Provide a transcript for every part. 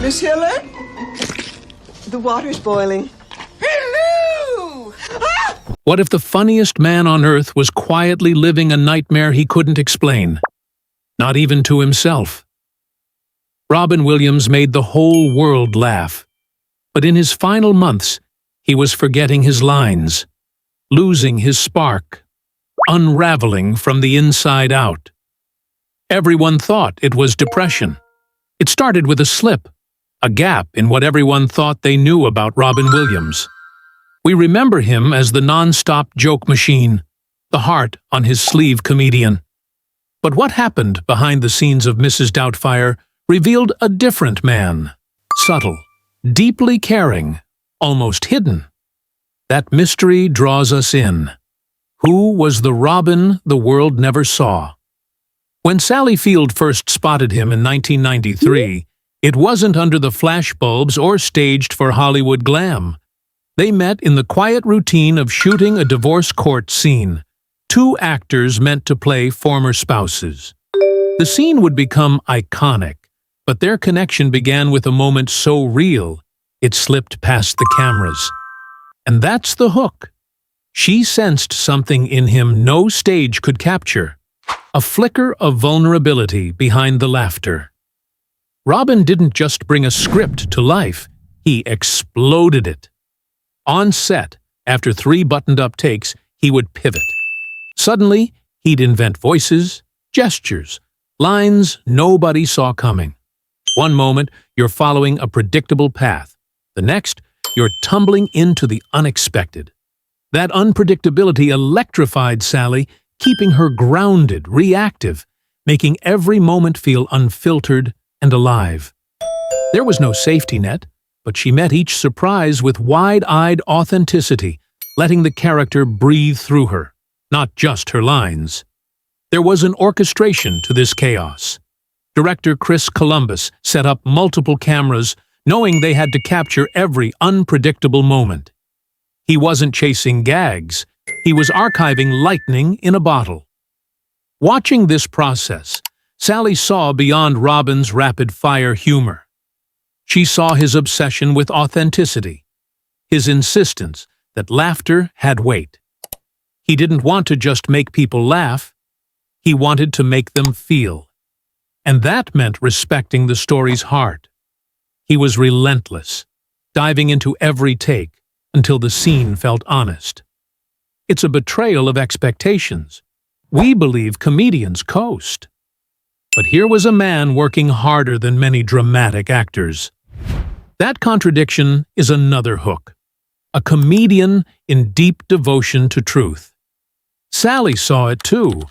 Miss Hiller? The water's boiling. Hello! Ah! What if the funniest man on earth was quietly living a nightmare he couldn't explain? Not even to himself. Robin Williams made the whole world laugh. But in his final months, he was forgetting his lines, losing his spark, unraveling from the inside out. Everyone thought it was depression. It started with a slip, a gap in what everyone thought they knew about Robin Williams. We remember him as the non-stop joke machine, the heart on his sleeve comedian. But what happened behind the scenes of Mrs. Doubtfire revealed a different man, subtle, deeply caring, almost hidden. That mystery draws us in. Who was the Robin the world never saw? When Sally Field first spotted him in 1993, it wasn't under the flashbulbs or staged for Hollywood glam. They met in the quiet routine of shooting a divorce court scene, two actors meant to play former spouses. The scene would become iconic, but their connection began with a moment so real, it slipped past the cameras. And that's the hook. She sensed something in him no stage could capture, a flicker of vulnerability behind the laughter. Robin didn't just bring a script to life, he exploded it. On set, after 3 buttoned-up takes, he would pivot. Suddenly, he'd invent voices, gestures, lines nobody saw coming. One moment, you're following a predictable path. The next, you're tumbling into the unexpected. That unpredictability electrified Sally, keeping her grounded, reactive, making every moment feel unfiltered and alive. There was no safety net, but she met each surprise with wide-eyed authenticity, letting the character breathe through her, not just her lines. There was an orchestration to this chaos. Director Chris Columbus set up multiple cameras, knowing they had to capture every unpredictable moment. He wasn't chasing gags, he was archiving lightning in a bottle. Watching this process, Sally saw beyond Robin's rapid-fire humor. She saw his obsession with authenticity, his insistence that laughter had weight. He didn't want to just make people laugh, he wanted to make them feel. And that meant respecting the story's heart. He was relentless, diving into every take until the scene felt honest. It's a betrayal of expectations. We believe comedians coast. But here was a man working harder than many dramatic actors. That contradiction is another hook. A comedian in deep devotion to truth. Sally saw it too,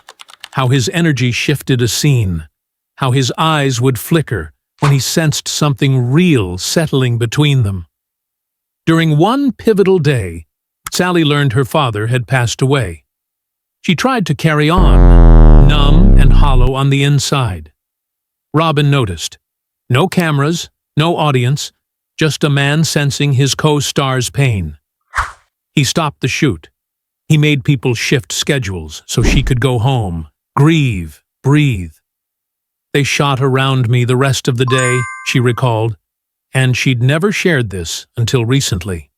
how his energy shifted a scene, how his eyes would flicker when he sensed something real settling between them. During one pivotal day, Sally learned her father had passed away. She tried to carry on, numb and hollow on the inside. Robin noticed. No cameras, no audience, just a man sensing his co-star's pain. He stopped the shoot. He made people shift schedules so she could go home, grieve, breathe. They shot around me the rest of the day, she recalled, and she'd never shared this until recently.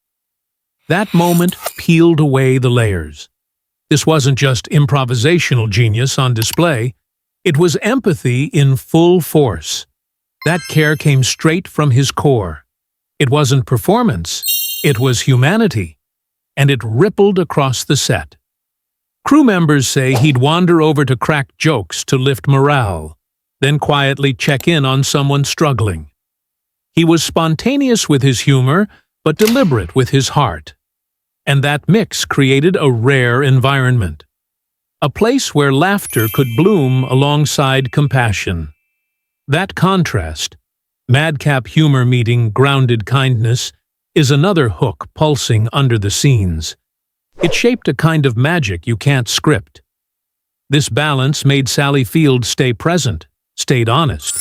That moment peeled away the layers. This wasn't just improvisational genius on display, it was empathy in full force. That care came straight from his core. It wasn't performance, it was humanity, and it rippled across the set. Crew members say he'd wander over to crack jokes to lift morale, then quietly check in on someone struggling. He was spontaneous with his humor, but deliberate with his heart. And that mix created a rare environment. A place where laughter could bloom alongside compassion. That contrast, madcap humor meeting grounded kindness, is another hook pulsing under the scenes. It shaped a kind of magic you can't script. This balance made Sally Field stay present, stayed honest.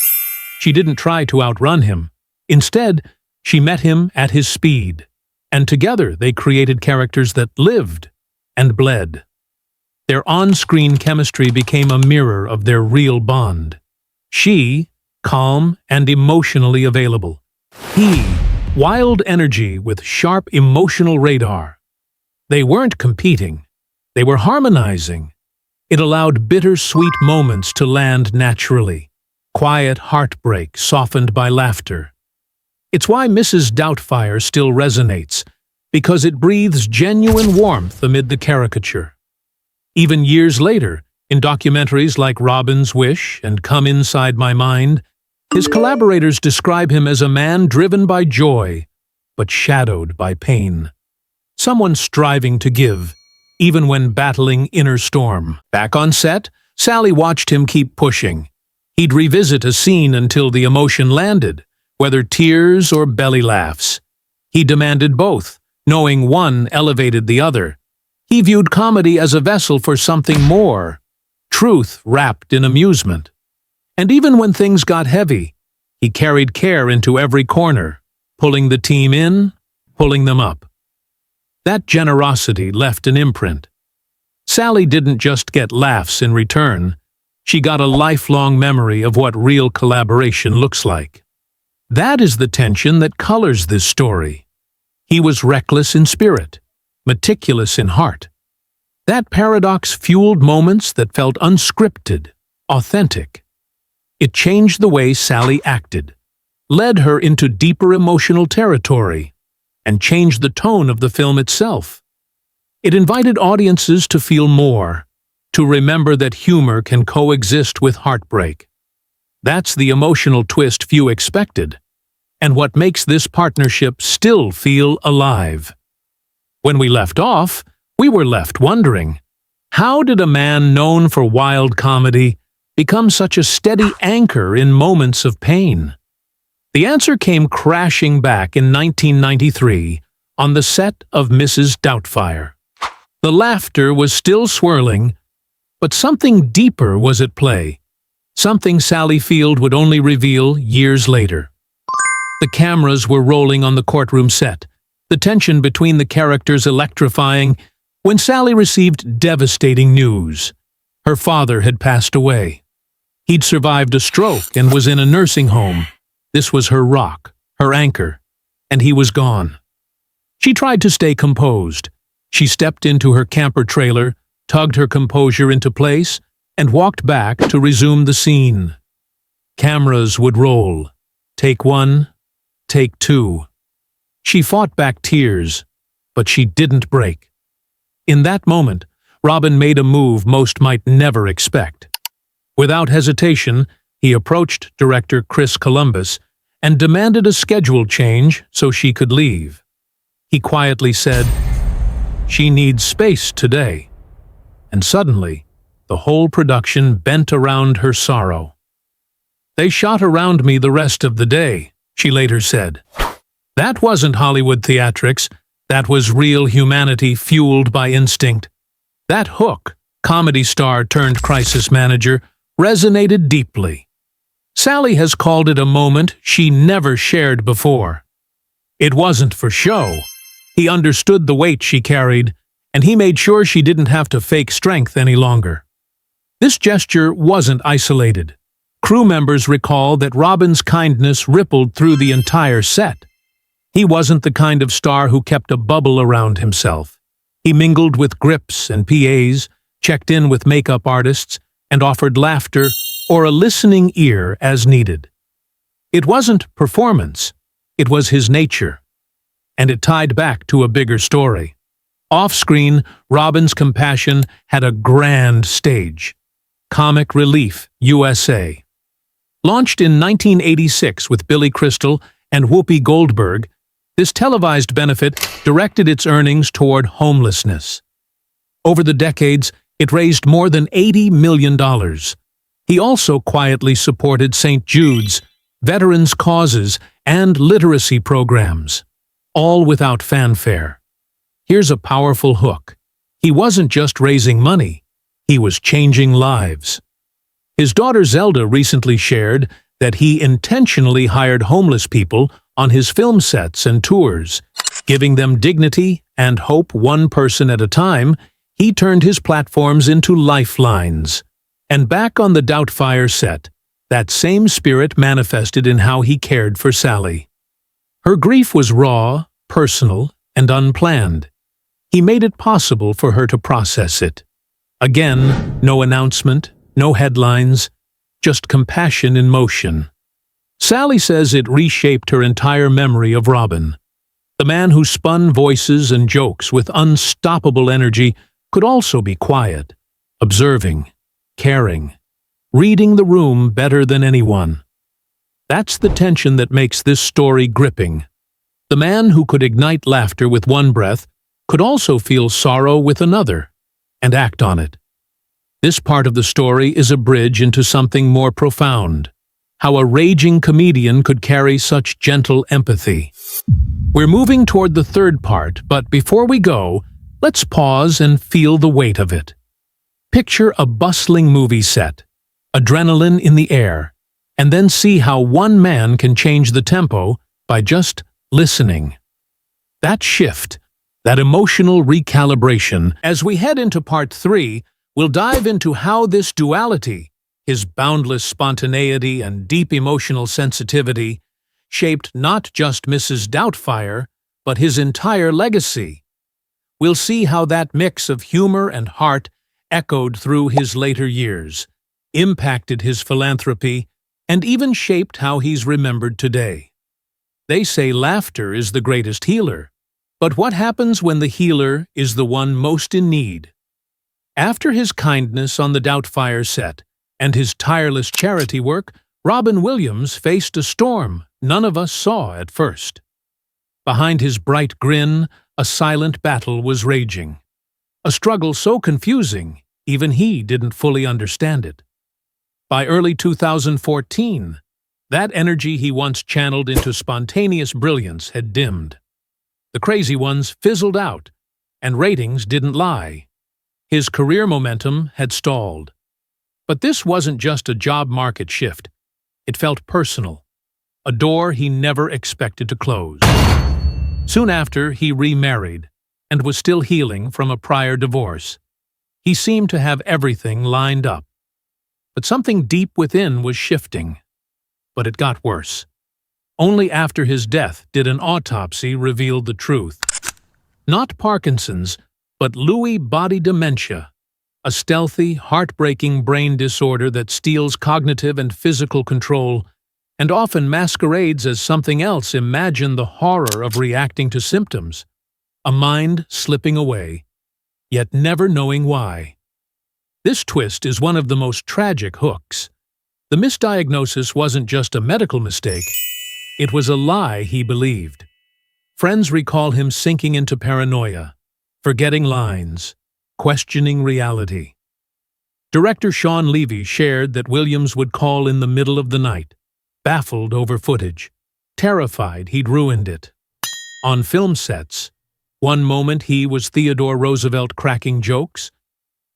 She didn't try to outrun him. Instead, she met him at his speed, and together they created characters that lived and bled. Their on-screen chemistry became a mirror of their real bond. She, calm and emotionally available. He, wild energy with sharp emotional radar. They weren't competing. They were harmonizing. It allowed bittersweet moments to land naturally. Quiet heartbreak softened by laughter. It's why Mrs. Doubtfire still resonates, because it breathes genuine warmth amid the caricature. Even years later, in documentaries like Robin's Wish and Come Inside My Mind, his collaborators describe him as a man driven by joy, but shadowed by pain. Someone striving to give, even when battling inner storm. Back on set, Sally watched him keep pushing. He'd revisit a scene until the emotion landed, whether tears or belly laughs. He demanded both, knowing one elevated the other. He viewed comedy as a vessel for something more, truth wrapped in amusement. And even when things got heavy, he carried care into every corner, pulling the team in, pulling them up. That generosity left an imprint. Sally didn't just get laughs in return. She got a lifelong memory of what real collaboration looks like. That is the tension that colors this story. He was reckless in spirit, meticulous in heart. That paradox fueled moments that felt unscripted, authentic. It changed the way Sally acted, led her into deeper emotional territory, and changed the tone of the film itself. It invited audiences to feel more, to remember that humor can coexist with heartbreak. That's the emotional twist few expected, and what makes this partnership still feel alive. When we left off, we were left wondering, how did a man known for wild comedy become such a steady anchor in moments of pain? The answer came crashing back in 1993 on the set of Mrs. Doubtfire. The laughter was still swirling, but something deeper was at play, something Sally Field would only reveal years later. The cameras were rolling on the courtroom set, the tension between the characters electrifying, when Sally received devastating news. Her father had passed away. He'd survived a stroke and was in a nursing home. This was her rock, her anchor, and he was gone. She tried to stay composed. She stepped into her camper trailer, tugged her composure into place, and walked back to resume the scene. Cameras would roll. Take one, take two. She fought back tears, but she didn't break. In that moment, Robin made a move most might never expect. Without hesitation, he approached director Chris Columbus and demanded a schedule change so she could leave. He quietly said, "She needs space today." And suddenly, the whole production bent around her sorrow. "They shot around me the rest of the day," she later said. That wasn't Hollywood theatrics. That was real humanity fueled by instinct. That hook, comedy star turned crisis manager, resonated deeply. Sally has called it a moment she never shared before. It wasn't for show. He understood the weight she carried, and he made sure she didn't have to fake strength any longer. This gesture wasn't isolated. Crew members recall that Robin's kindness rippled through the entire set. He wasn't the kind of star who kept a bubble around himself. He mingled with grips and PAs, checked in with makeup artists, and offered laughter or a listening ear as needed. It wasn't performance, it was his nature. And it tied back to a bigger story. Off-screen, Robin's compassion had a grand stage. Comic Relief, USA. Launched in 1986 with Billy Crystal and Whoopi Goldberg, this televised benefit directed its earnings toward homelessness. Over the decades, it raised more than $80 million. He also quietly supported St. Jude's, veterans' causes, and literacy programs, all without fanfare. Here's a powerful hook. He wasn't just raising money, he was changing lives. His daughter Zelda recently shared that he intentionally hired homeless people on his film sets and tours, giving them dignity and hope one person at a time. He turned his platforms into lifelines. And back on the Doubtfire set, That same spirit manifested in how he cared for Sally. Her grief was raw, personal, and unplanned. He made it possible for her to process it. Again, no announcement, no headlines, just compassion in motion. Sally says it reshaped her entire memory of Robin. The man who spun voices and jokes with unstoppable energy could also be quiet, observing, caring, reading the room better than anyone. That's the tension that makes this story gripping. The man who could ignite laughter with one breath could also feel sorrow with another, and act on it. This part of the story is a bridge into something more profound, how a raging comedian could carry such gentle empathy. We're moving toward the third part, but before we go, let's pause and feel the weight of it. Picture a bustling movie set, adrenaline in the air, and then see how one man can change the tempo by just listening. That shift, that emotional recalibration. As we head into part 3, we'll dive into how this duality, his boundless spontaneity and deep emotional sensitivity, shaped not just Mrs. Doubtfire, but his entire legacy. We'll see how that mix of humor and heart echoed through his later years, impacted his philanthropy, and even shaped how he's remembered today. They say laughter is the greatest healer, but what happens when the healer is the one most in need? After his kindness on the Doubtfire set and his tireless charity work, Robin Williams faced a storm none of us saw at first. Behind his bright grin, a silent battle was raging. A struggle so confusing, even he didn't fully understand it. By early 2014, that energy he once channeled into spontaneous brilliance had dimmed. The crazy ones fizzled out, and ratings didn't lie. His career momentum had stalled. But this wasn't just a job market shift. It felt personal, a door he never expected to close. Soon after, he remarried and was still healing from a prior divorce. He seemed to have everything lined up. But something deep within was shifting. But it got worse. Only after his death did an autopsy reveal the truth. Not Parkinson's, but Lewy body dementia, a stealthy, heartbreaking brain disorder that steals cognitive and physical control and often masquerades as something else. Imagine the horror of reacting to symptoms, a mind slipping away, yet never knowing why. This twist is one of the most tragic hooks. The misdiagnosis wasn't just a medical mistake, it was a lie he believed. Friends recall him sinking into paranoia, forgetting lines, questioning reality. Director Sean Levy shared that Williams would call in the middle of the night, baffled over footage, terrified he'd ruined it. On film sets, one moment he was Theodore Roosevelt cracking jokes,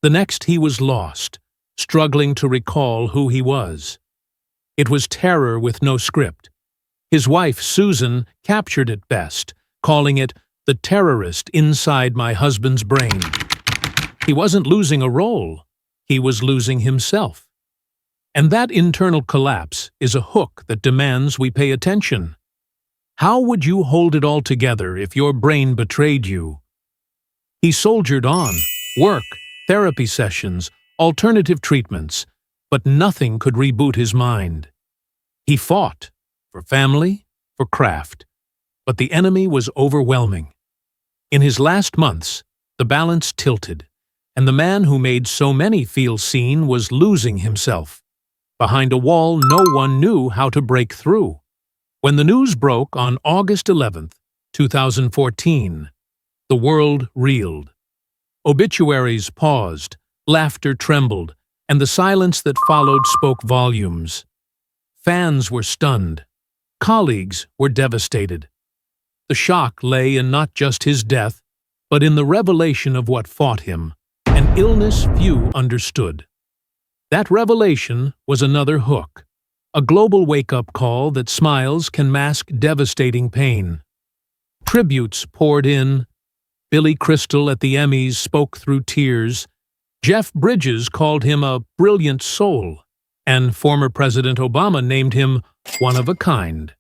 the next he was lost, struggling to recall who he was. It was terror with no script. His wife, Susan, captured it best, calling it the terrorist inside my husband's brain. He wasn't losing a role, he was losing himself. And that internal collapse is a hook that demands we pay attention. How would you hold it all together if your brain betrayed you? He soldiered on, work, therapy sessions, alternative treatments, but nothing could reboot his mind. He fought, for family, for craft, but the enemy was overwhelming. In his last months, the balance tilted, and the man who made so many feel seen was losing himself. Behind a wall no one knew how to break through. When the news broke on August 11th, 2014, the world reeled. Obituaries paused, laughter trembled, and the silence that followed spoke volumes. Fans were stunned. Colleagues were devastated. The shock lay in not just his death, but in the revelation of what fought him, an illness few understood. That revelation was another hook, a global wake-up call that smiles can mask devastating pain. Tributes poured in. Billy Crystal at the Emmys spoke through tears. Jeff Bridges called him a brilliant soul. and former President Obama named him one of a kind.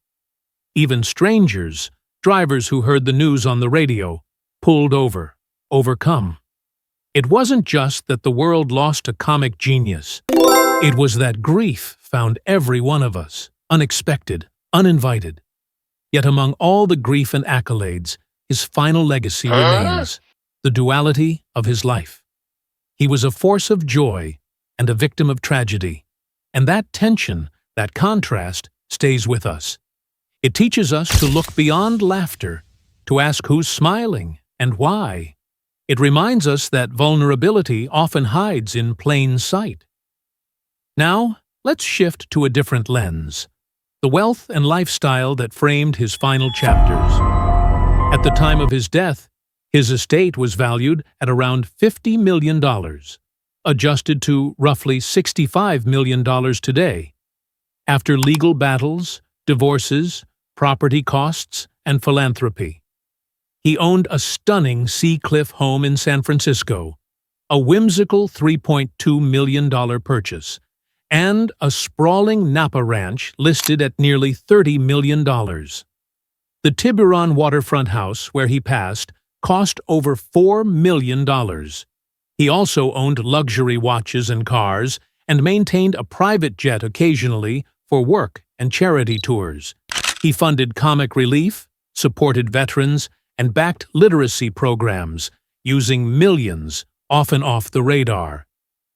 Even strangers, drivers who heard the news on the radio, pulled over, overcome. It wasn't just that the world lost a comic genius. It was that grief found every one of us, unexpected, uninvited. Yet among all the grief and accolades, his final legacy remains, the duality of his life. He was a force of joy and a victim of tragedy, and that tension, that contrast, stays with us. It teaches us to look beyond laughter, to ask who's smiling and why. It reminds us that vulnerability often hides in plain sight. Now, let's shift to a different lens, the wealth and lifestyle that framed his final chapters. At the time of his death, his estate was valued at around $50 million, adjusted to roughly $65 million today. After legal battles, divorces, property costs, and philanthropy, he owned a stunning Sea Cliff home in San Francisco, a whimsical $3.2 million purchase, and a sprawling Napa ranch listed at nearly $30 million. The Tiburon waterfront house where he passed cost over $4 million. He also owned luxury watches and cars and maintained a private jet occasionally for work and charity tours. He funded comic relief, supported veterans, and backed literacy programs, using millions, often off the radar.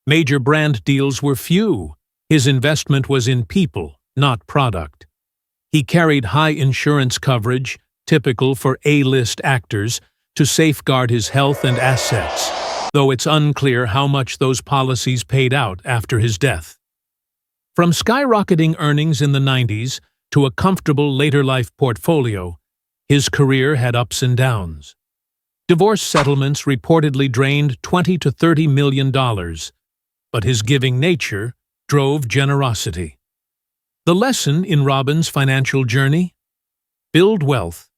Major brand deals were few. His investment was in people, not product. He carried high insurance coverage, typical for A-list actors, to safeguard his health and assets, though it's unclear how much those policies paid out after his death. From skyrocketing earnings in the 90s to a comfortable later-life portfolio, his career had ups and downs. Divorce settlements reportedly drained $20 to $30 million, but his giving nature drove generosity. The lesson in Robin's financial journey? Build wealth,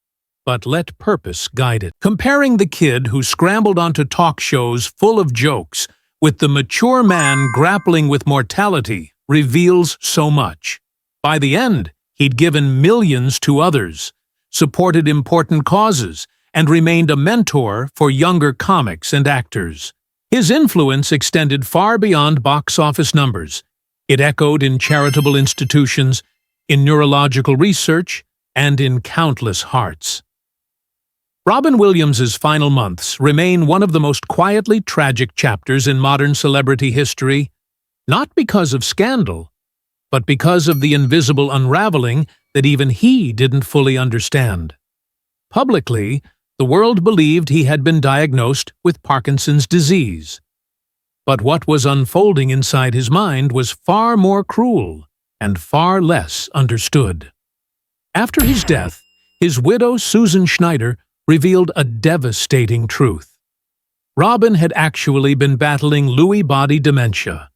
but let purpose guide it. Comparing the kid who scrambled onto talk shows full of jokes with the mature man grappling with mortality reveals so much. By the end, he'd given millions to others, supported important causes, and remained a mentor for younger comics and actors. His influence extended far beyond box office numbers. It echoed in charitable institutions, in neurological research, and in countless hearts. Robin Williams's final months remain one of the most quietly tragic chapters in modern celebrity history, not because of scandal, but because of the invisible unraveling that even he didn't fully understand. Publicly, the world believed he had been diagnosed with Parkinson's disease. But what was unfolding inside his mind was far more cruel and far less understood. After his death, his widow Susan Schneider revealed a devastating truth. Robin had actually been battling Lewy body dementia,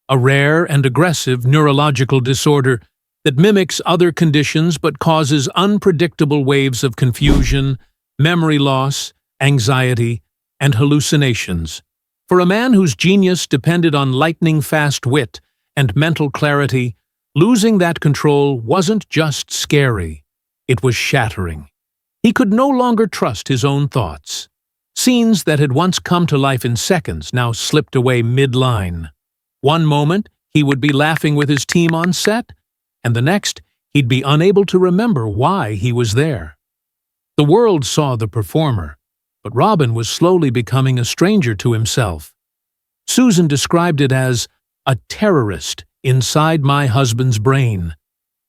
a rare and aggressive neurological disorder that mimics other conditions but causes unpredictable waves of confusion, memory loss, anxiety, and hallucinations. For a man whose genius depended on lightning-fast wit and mental clarity, losing that control wasn't just scary, it was shattering. He could no longer trust his own thoughts. Scenes that had once come to life in seconds now slipped away mid-line. One moment, he would be laughing with his team on set, and the next, he'd be unable to remember why he was there. The world saw the performer, but Robin was slowly becoming a stranger to himself. Susan described it as a terrorist inside my husband's brain,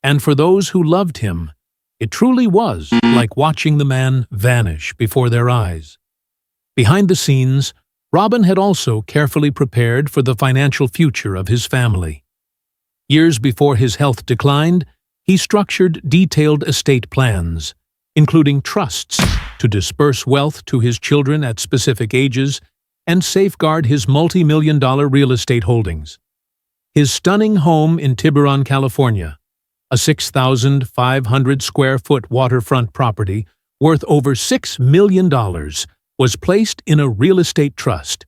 and for those who loved him, it truly was like watching the man vanish before their eyes. Behind the scenes, Robin had also carefully prepared for the financial future of his family. Years before his health declined, he structured detailed estate plans, including trusts to disperse wealth to his children at specific ages and safeguard his multi-million-dollar real estate holdings. His stunning home in Tiburon, California, a 6,500-square-foot waterfront property worth over $6 million, was placed in a real estate trust.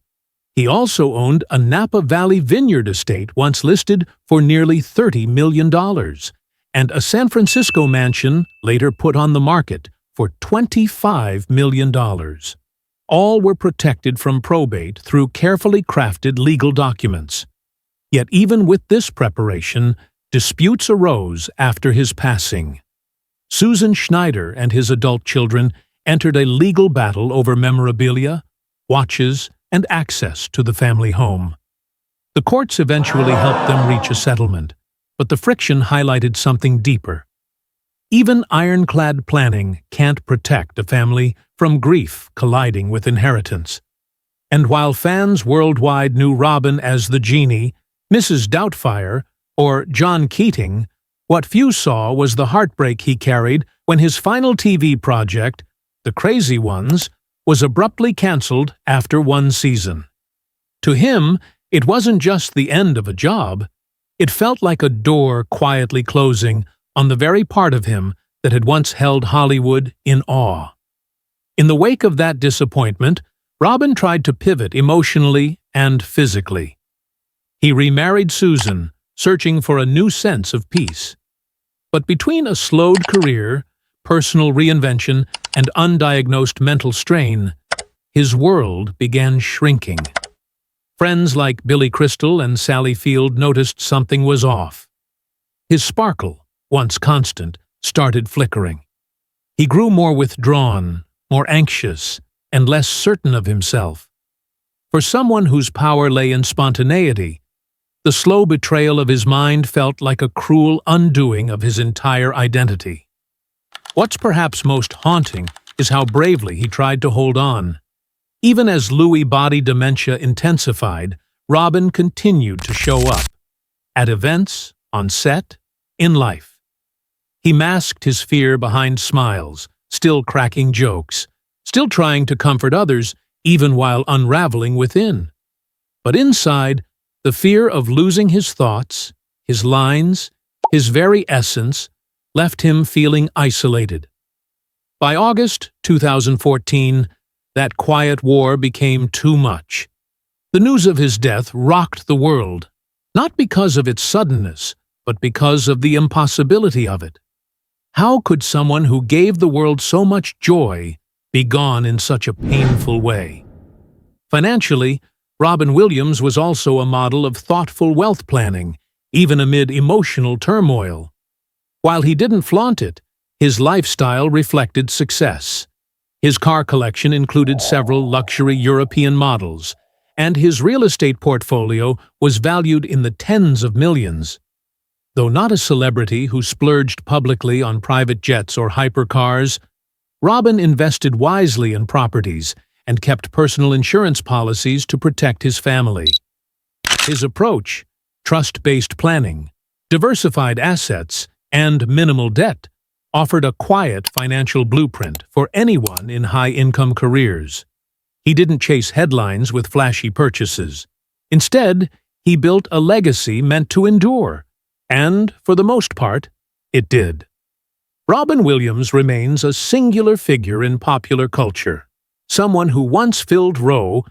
He also owned a Napa Valley vineyard estate once listed for nearly $30 million, and a San Francisco mansion later put on the market for $25 million. All were protected from probate through carefully crafted legal documents. Yet even with this preparation, disputes arose after his passing. Susan Schneider and his adult children entered a legal battle over memorabilia, watches, and access to the family home. The courts eventually helped them reach a settlement, but the friction highlighted something deeper. Even ironclad planning can't protect a family from grief colliding with inheritance. And while fans worldwide knew Robin as the Genie, Mrs. Doubtfire, or John Keating, what few saw was the heartbreak he carried when his final TV project, The Crazy Ones, was abruptly cancelled after one season. To him, it wasn't just the end of a job. It felt like a door quietly closing on the very part of him that had once held Hollywood in awe. In the wake of that disappointment, Robin tried to pivot emotionally and physically. He remarried Susan, searching for a new sense of peace. But between a slowed career, personal reinvention, and undiagnosed mental strain, his world began shrinking. Friends like Billy Crystal and Sally Field noticed something was off. His sparkle, once constant, started flickering. He grew more withdrawn, more anxious, and less certain of himself. For someone whose power lay in spontaneity, the slow betrayal of his mind felt like a cruel undoing of his entire identity. What's perhaps most haunting is how bravely he tried to hold on. Even as Lewy body dementia intensified, Robin continued to show up. At events, on set, in life. He masked his fear behind smiles, still cracking jokes, still trying to comfort others, even while unraveling within. But inside, the fear of losing his thoughts, his lines, his very essence, left him feeling isolated. By August 2014, that quiet war became too much. The news of his death rocked the world, not because of its suddenness, but because of the impossibility of it. How could someone who gave the world so much joy be gone in such a painful way? Financially, Robin Williams was also a model of thoughtful wealth planning, even amid emotional turmoil. While he didn't flaunt it, his lifestyle reflected success. His car collection included several luxury European models, and his real estate portfolio was valued in the tens of millions. Though not a celebrity who splurged publicly on private jets or hypercars, Robin invested wisely in properties and kept personal insurance policies to protect his family. His approach, trust-based planning, diversified assets, and minimal debt, offered a quiet financial blueprint for anyone in high-income careers. He didn't chase headlines with flashy purchases. Instead, he built a legacy meant to endure, and, for the most part, it did. Robin Williams remains a singular figure in popular culture, someone who once filled row